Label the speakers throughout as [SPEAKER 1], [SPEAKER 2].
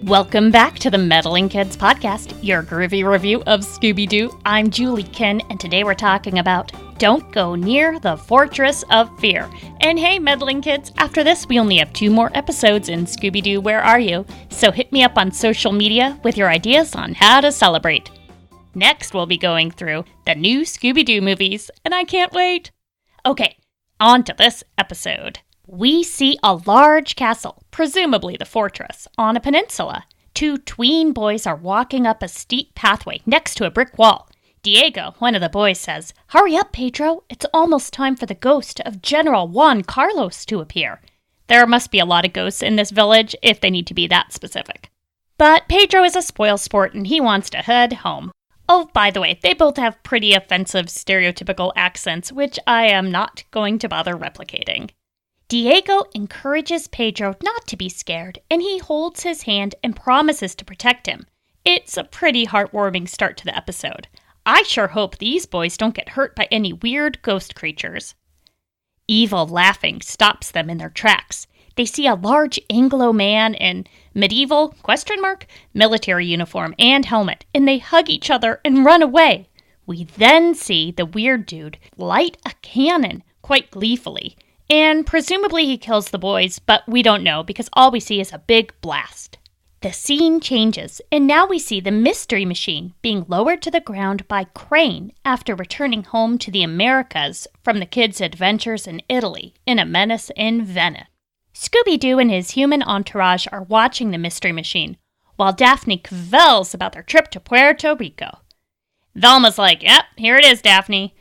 [SPEAKER 1] Welcome back to the Meddling Kids Podcast, your groovy review of Scooby-Doo. I'm Julie Ken, and today we're talking about Don't Go Near the Fortress of Fear. And hey, Meddling Kids, after this, we only have 2 more episodes in Scooby-Doo Where Are You? So hit me up on social media with your ideas on how to celebrate. Next, we'll be going through the new Scooby-Doo movies, and I can't wait. Okay, on to this episode. We see a large castle, presumably the fortress, on a peninsula. 2 tween boys are walking up a steep pathway next to a brick wall. Diego, one of the boys, says, "Hurry up, Pedro. It's almost time for the ghost of General Juan Carlos to appear." There must be a lot of ghosts in this village if they need to be that specific. But Pedro is a spoilsport and he wants to head home. Oh, by the way, they both have pretty offensive stereotypical accents, which I am not going to bother replicating. Diego encourages Pedro not to be scared, and he holds his hand and promises to protect him. It's a pretty heartwarming start to the episode. I sure hope these boys don't get hurt by any weird ghost creatures. Evil laughing stops them in their tracks. They see a large Anglo man in medieval military uniform and helmet, and they hug each other and run away. We then see the weird dude light a cannon quite gleefully. And presumably he kills the boys, but we don't know because all we see is a big blast. The scene changes, and now we see the mystery machine being lowered to the ground by crane after returning home to the Americas from the kids' adventures in Italy in A Menace in Venice. Scooby-Doo and his human entourage are watching the mystery machine, while Daphne cavils about their trip to Puerto Rico. Velma's like, "Yep, here it is, Daphne."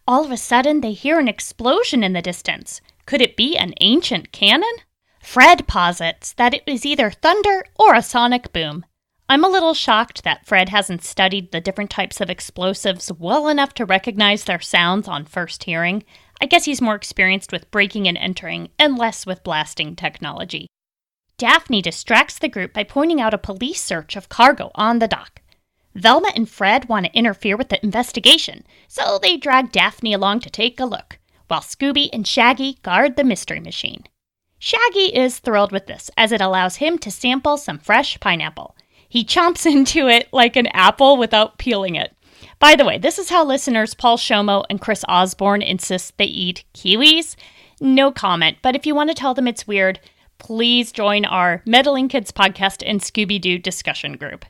[SPEAKER 1] All of a sudden, they hear an explosion in the distance. Could it be an ancient cannon? Fred posits that it was either thunder or a sonic boom. I'm a little shocked that Fred hasn't studied the different types of explosives well enough to recognize their sounds on first hearing. I guess he's more experienced with breaking and entering and less with blasting technology. Daphne distracts the group by pointing out a police search of cargo on the dock. Velma and Fred want to interfere with the investigation, so they drag Daphne along to take a look, while Scooby and Shaggy guard the mystery machine. Shaggy is thrilled with this, as it allows him to sample some fresh pineapple. He chomps into it like an apple without peeling it. By the way, this is how listeners Paul Shomo and Chris Osborne insist they eat kiwis. No comment, but if you want to tell them it's weird, please join our Meddling Kids Podcast and Scooby-Doo discussion group.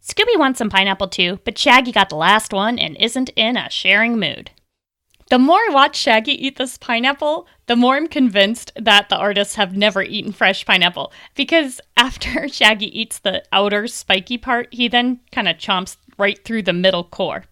[SPEAKER 1] Scooby wants some pineapple too, but Shaggy got the last one and isn't in a sharing mood. The more I watch Shaggy eat this pineapple, the more I'm convinced that the artists have never eaten fresh pineapple. Because after Shaggy eats the outer spiky part, he then kind of chomps right through the middle core.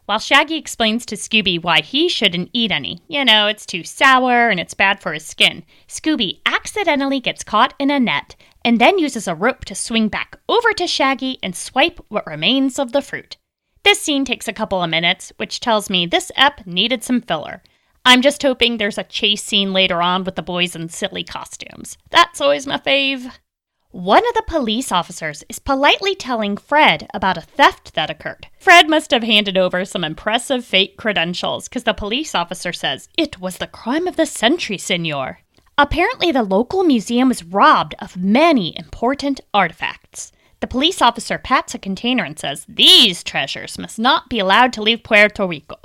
[SPEAKER 1] While Shaggy explains to Scooby why he shouldn't eat any. You know, it's too sour and it's bad for his skin. Scooby accidentally gets caught in a net and then uses a rope to swing back over to Shaggy and swipe what remains of the fruit. This scene takes a couple of minutes, which tells me this ep needed some filler. I'm just hoping there's a chase scene later on with the boys in silly costumes. That's always my fave. One of the police officers is politely telling Fred about a theft that occurred. Fred must have handed over some impressive fake credentials because the police officer says, "It was the crime of the century, senor." Apparently, the local museum was robbed of many important artifacts. The police officer pats a container and says, "These treasures must not be allowed to leave Puerto Rico."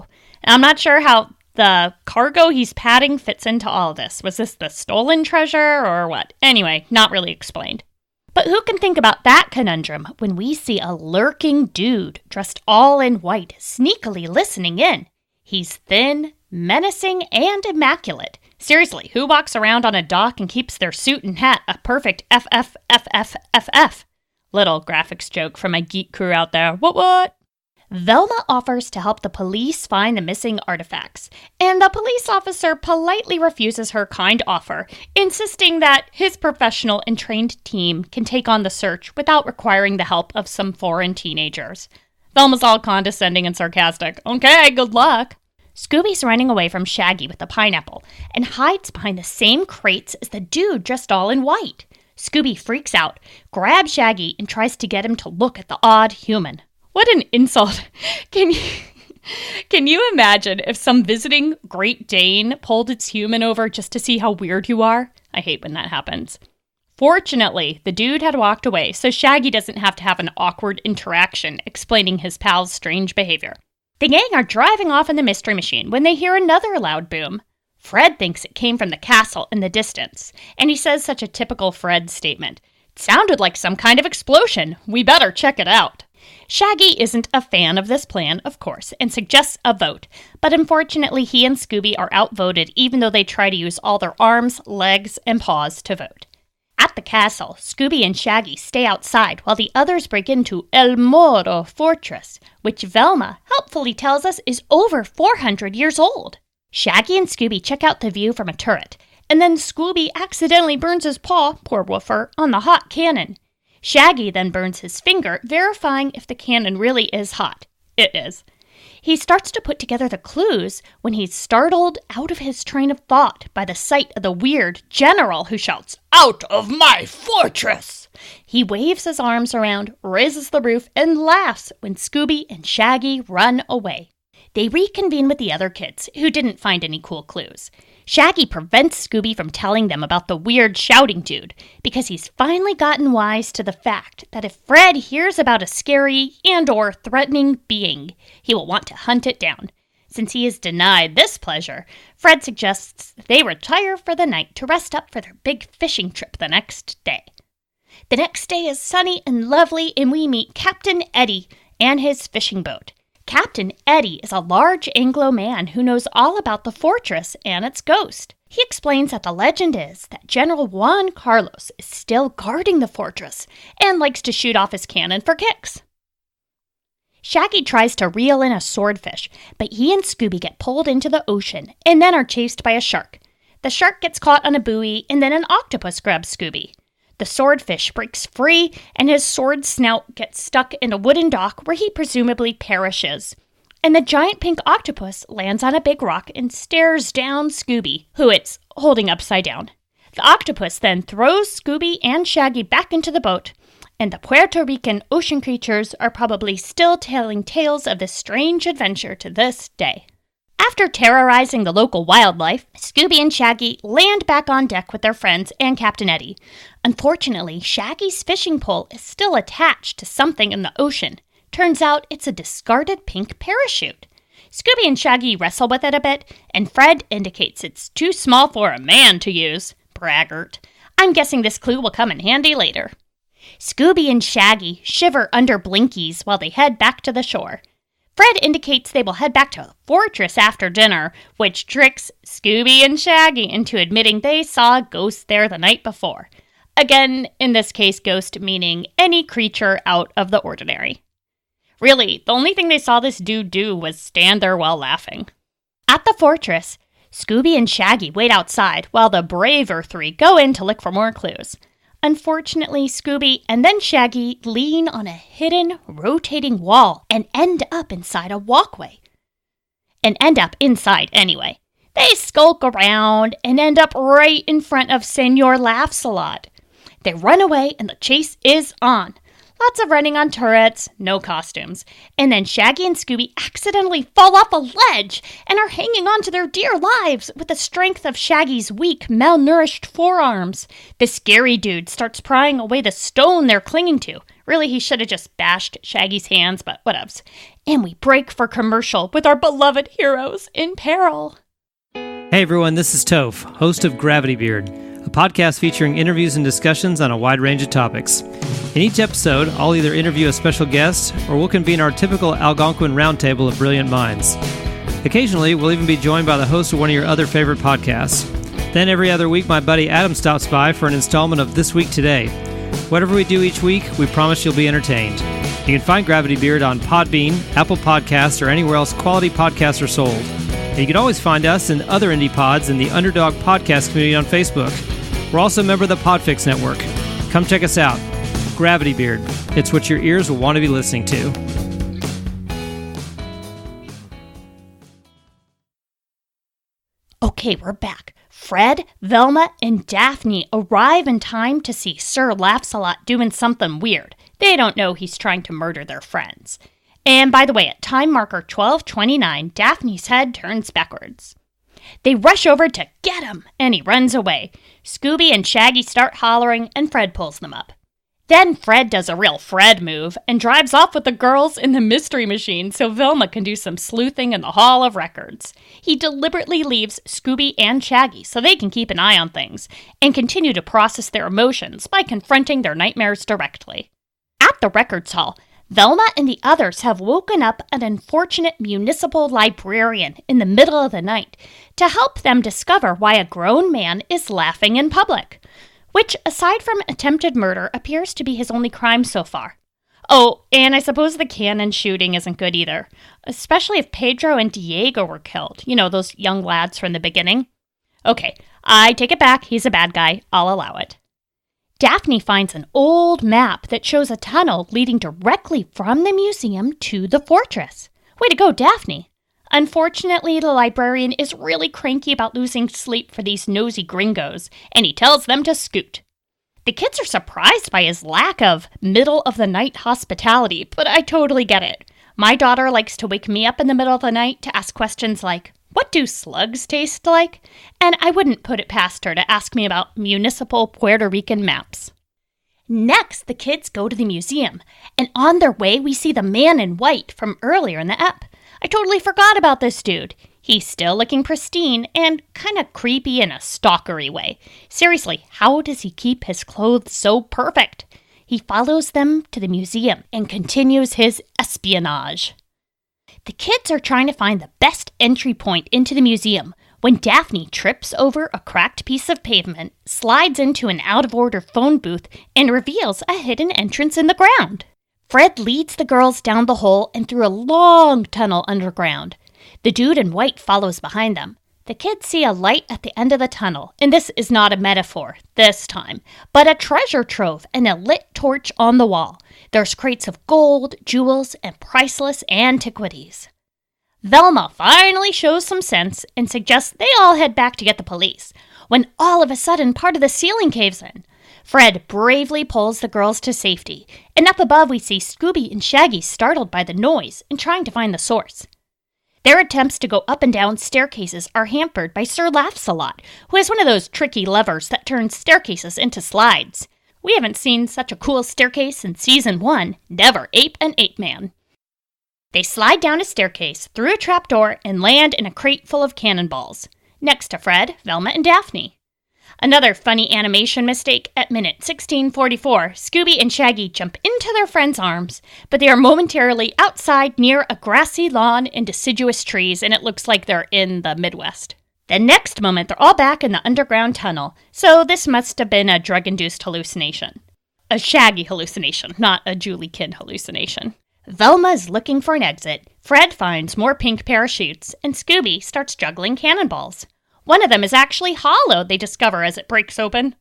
[SPEAKER 1] And I'm not sure how the cargo he's patting fits into all of this. Was this the stolen treasure or what? Anyway, not really explained. But who can think about that conundrum when we see a lurking dude dressed all in white sneakily listening in? He's thin, menacing, and immaculate. Seriously, who walks around on a dock and keeps their suit and hat a perfect FFFFFF? Little graphics joke from my geek crew out there. What? Velma offers to help the police find the missing artifacts, and the police officer politely refuses her kind offer, insisting that his professional and trained team can take on the search without requiring the help of some foreign teenagers. Velma's all condescending and sarcastic. Okay, good luck. Scooby's running away from Shaggy with the pineapple and hides behind the same crates as the dude dressed all in white. Scooby freaks out, grabs Shaggy, and tries to get him to look at the odd human. What an insult. Can you imagine if some visiting Great Dane pulled its human over just to see how weird you are? I hate when that happens. Fortunately, the dude had walked away, so Shaggy doesn't have to have an awkward interaction explaining his pal's strange behavior. The gang are driving off in the Mystery Machine when they hear another loud boom. Fred thinks it came from the castle in the distance, and he says such a typical Fred statement. It sounded like some kind of explosion. We better check it out. Shaggy isn't a fan of this plan, of course, and suggests a vote, but unfortunately he and Scooby are outvoted even though they try to use all their arms, legs, and paws to vote. At the castle, Scooby and Shaggy stay outside while the others break into El Moro Fortress, which Velma helpfully tells us is over 400 years old. Shaggy and Scooby check out the view from a turret, and then Scooby accidentally burns his paw, poor woofer, on the hot cannon. Shaggy then burns his finger, verifying if the cannon really is hot. It is. He starts to put together the clues when he's startled out of his train of thought by the sight of the weird general who shouts, "Out of my fortress!" He waves his arms around, raises the roof, and laughs when Scooby and Shaggy run away. They reconvene with the other kids, who didn't find any cool clues. Shaggy prevents Scooby from telling them about the weird shouting dude, because he's finally gotten wise to the fact that if Fred hears about a scary and/or threatening being, he will want to hunt it down. Since he is denied this pleasure, Fred suggests they retire for the night to rest up for their big fishing trip the next day. The next day is sunny and lovely, and we meet Captain Eddie and his fishing boat. Captain Eddie is a large Anglo man who knows all about the fortress and its ghost. He explains that the legend is that General Juan Carlos is still guarding the fortress and likes to shoot off his cannon for kicks. Shaggy tries to reel in a swordfish, but he and Scooby get pulled into the ocean and then are chased by a shark. The shark gets caught on a buoy and then an octopus grabs Scooby. The swordfish breaks free, and his sword snout gets stuck in a wooden dock where he presumably perishes. And the giant pink octopus lands on a big rock and stares down Scooby, who it's holding upside down. The octopus then throws Scooby and Shaggy back into the boat, and the Puerto Rican ocean creatures are probably still telling tales of this strange adventure to this day. After terrorizing the local wildlife, Scooby and Shaggy land back on deck with their friends and Captain Eddie. Unfortunately, Shaggy's fishing pole is still attached to something in the ocean. Turns out it's a discarded pink parachute. Scooby and Shaggy wrestle with it a bit, and Fred indicates it's too small for a man to use. Braggart. I'm guessing this clue will come in handy later. Scooby and Shaggy shiver under blinkies while they head back to the shore. Fred indicates they will head back to the fortress after dinner, which tricks Scooby and Shaggy into admitting they saw a ghost there the night before. Again, in this case, ghost meaning any creature out of the ordinary. Really, the only thing they saw this dude do was stand there while laughing. At the fortress, Scooby and Shaggy wait outside while the braver three go in to look for more clues. Unfortunately, Scooby and then Shaggy lean on a hidden, rotating wall and end up inside a walkway. Anyway. They skulk around and end up right in front of Senor Laughs-A-Lot. They run away and the chase is on. Lots of running on turrets, no costumes. And then Shaggy and Scooby accidentally fall off a ledge and are hanging on to their dear lives with the strength of Shaggy's weak, malnourished forearms. The scary dude starts prying away the stone they're clinging to. Really, he should have just bashed Shaggy's hands, but whatevs. And we break for commercial with our beloved heroes in peril.
[SPEAKER 2] Hey everyone, this is Toph, host of Gravity Beard, a podcast featuring interviews and discussions on a wide range of topics. In each episode, I'll either interview a special guest, or we'll convene our typical Algonquin roundtable of brilliant minds. Occasionally, we'll even be joined by the host of one of your other favorite podcasts. Then every other week, my buddy Adam stops by for an installment of This Week Today. Whatever we do each week, we promise you'll be entertained. You can find Gravity Beard on Podbean, Apple Podcasts, or anywhere else quality podcasts are sold. And you can always find us and other indie pods in the Underdog Podcast community on Facebook. We're also a member of the Podfix Network. Come check us out. Gravity Beard. It's what your ears will want to be listening to.
[SPEAKER 1] Okay, we're back. Fred, Velma, and Daphne arrive in time to see Sir Laughs-A-Lot doing something weird. They don't know he's trying to murder their friends. And by the way, at time marker 12:29, Daphne's head turns backwards. They rush over to get him, and he runs away. Scooby and Shaggy start hollering, and Fred pulls them up. Then Fred does a real Fred move and drives off with the girls in the mystery machine so Velma can do some sleuthing in the Hall of Records. He deliberately leaves Scooby and Shaggy so they can keep an eye on things and continue to process their emotions by confronting their nightmares directly. At the records hall, Velma and the others have woken up an unfortunate municipal librarian in the middle of the night to help them discover why a grown man is laughing in public, which, aside from attempted murder, appears to be his only crime so far. Oh, and I suppose the cannon shooting isn't good either, especially if Pedro and Diego were killed. You know, those young lads from the beginning. Okay, I take it back. He's a bad guy. I'll allow it. Daphne finds an old map that shows a tunnel leading directly from the museum to the fortress. Way to go, Daphne. Unfortunately, the librarian is really cranky about losing sleep for these nosy gringos, and he tells them to scoot. The kids are surprised by his lack of middle-of-the-night hospitality, but I totally get it. My daughter likes to wake me up in the middle of the night to ask questions like, "What do slugs taste like?" And I wouldn't put it past her to ask me about municipal Puerto Rican maps. Next, the kids go to the museum, and on their way, we see the man in white from earlier in the ep. I totally forgot about this dude. He's still looking pristine and kind of creepy in a stalkery way. Seriously, how does he keep his clothes so perfect? He follows them to the museum and continues his espionage. The kids are trying to find the best entry point into the museum when Daphne trips over a cracked piece of pavement, slides into an out-of-order phone booth, and reveals a hidden entrance in the ground. Fred leads the girls down the hole and through a long tunnel underground. The dude in white follows behind them. The kids see a light at the end of the tunnel, and this is not a metaphor this time, but a treasure trove and a lit torch on the wall. There's crates of gold, jewels, and priceless antiquities. Velma finally shows some sense and suggests they all head back to get the police, when all of a sudden part of the ceiling caves in. Fred bravely pulls the girls to safety, and up above we see Scooby and Shaggy startled by the noise and trying to find the source. Their attempts to go up and down staircases are hampered by Sir Laughs-a-Lot, who has one of those tricky levers that turns staircases into slides. We haven't seen such a cool staircase since Season 1, Never Ape and Ape Man. They slide down a staircase, through a trapdoor, and land in a crate full of cannonballs, next to Fred, Velma, and Daphne. Another funny animation mistake, at minute 16:44, Scooby and Shaggy jump into their friends' arms, but they are momentarily outside near a grassy lawn and deciduous trees, and it looks like they're in the Midwest. The next moment, they're all back in the underground tunnel, so this must have been a drug-induced hallucination. A Shaggy hallucination, not a Julie Kin hallucination. Velma is looking for an exit, Fred finds more pink parachutes, and Scooby starts juggling cannonballs. One of them is actually hollow, they discover as it breaks open.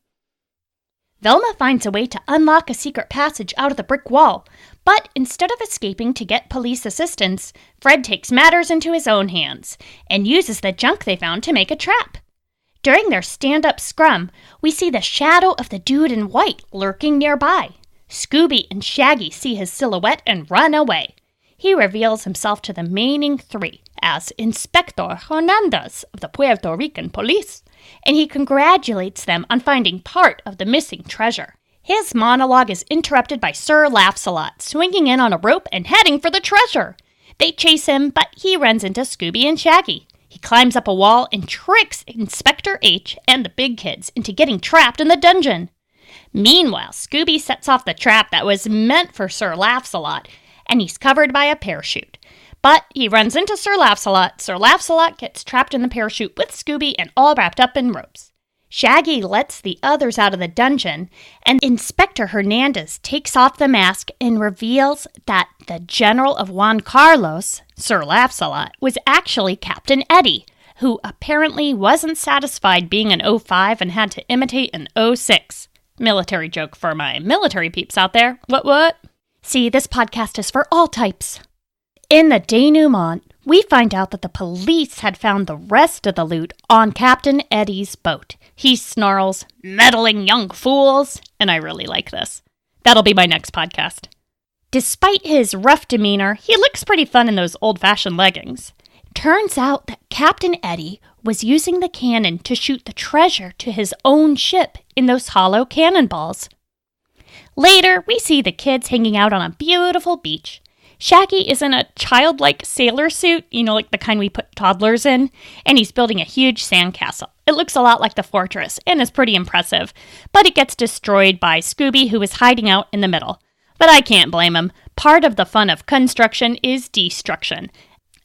[SPEAKER 1] Velma finds a way to unlock a secret passage out of the brick wall, but instead of escaping to get police assistance, Fred takes matters into his own hands and uses the junk they found to make a trap. During their stand-up scrum, we see the shadow of the dude in white lurking nearby. Scooby and Shaggy see his silhouette and run away. He reveals himself to the remaining three as Inspector Hernandez of the Puerto Rican police, and he congratulates them on finding part of the missing treasure. His monologue is interrupted by Sir Laughs-a-Lot, swinging in on a rope and heading for the treasure. They chase him, but he runs into Scooby and Shaggy. He climbs up a wall and tricks Inspector H and the big kids into getting trapped in the dungeon. Meanwhile, Scooby sets off the trap that was meant for Sir Laughs-a-Lot, and he's covered by a parachute. But he runs into Sir Laughs-a-Lot. Sir Laughs-a-Lot gets trapped in the parachute with Scooby and all wrapped up in ropes. Shaggy lets the others out of the dungeon, and Inspector Hernandez takes off the mask and reveals that the General of Juan Carlos, Sir Laughs-a-Lot, was actually Captain Eddie, who apparently wasn't satisfied being an 05 and had to imitate an 06. Military joke for my military peeps out there. What? See, this podcast is for all types. In the denouement, we find out that the police had found the rest of the loot on Captain Eddie's boat. He snarls, "Meddling young fools," and I really like this. That'll be my next podcast. Despite his rough demeanor, he looks pretty fun in those old-fashioned leggings. Turns out that Captain Eddie was using the cannon to shoot the treasure to his own ship in those hollow cannonballs. Later, we see the kids hanging out on a beautiful beach. Shaggy is in a childlike sailor suit, like the kind we put toddlers in, and he's building a huge sandcastle. It looks a lot like the fortress and is pretty impressive, but it gets destroyed by Scooby, who is hiding out in the middle. But I can't blame him. Part of the fun of construction is destruction.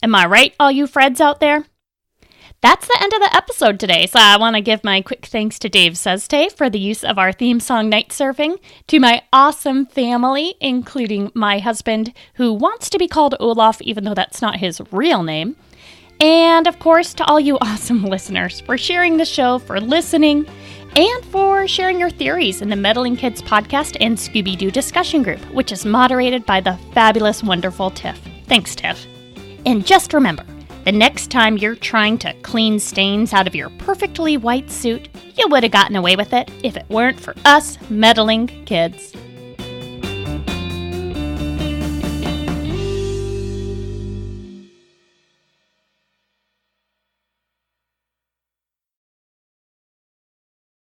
[SPEAKER 1] Am I right, all you Freds out there? That's the end of the episode today, so I want to give my quick thanks to Dave Sestay for the use of our theme song Night Surfing, to my awesome family, including my husband, who wants to be called Olaf even though that's not his real name, and of course to all you awesome listeners for sharing the show, for listening, and for sharing your theories in the Meddling Kids podcast and Scooby-Doo discussion group, which is moderated by the fabulous, wonderful Tiff. Thanks, Tiff. And just remember, the next time you're trying to clean stains out of your perfectly white suit, you would have gotten away with it if it weren't for us meddling kids.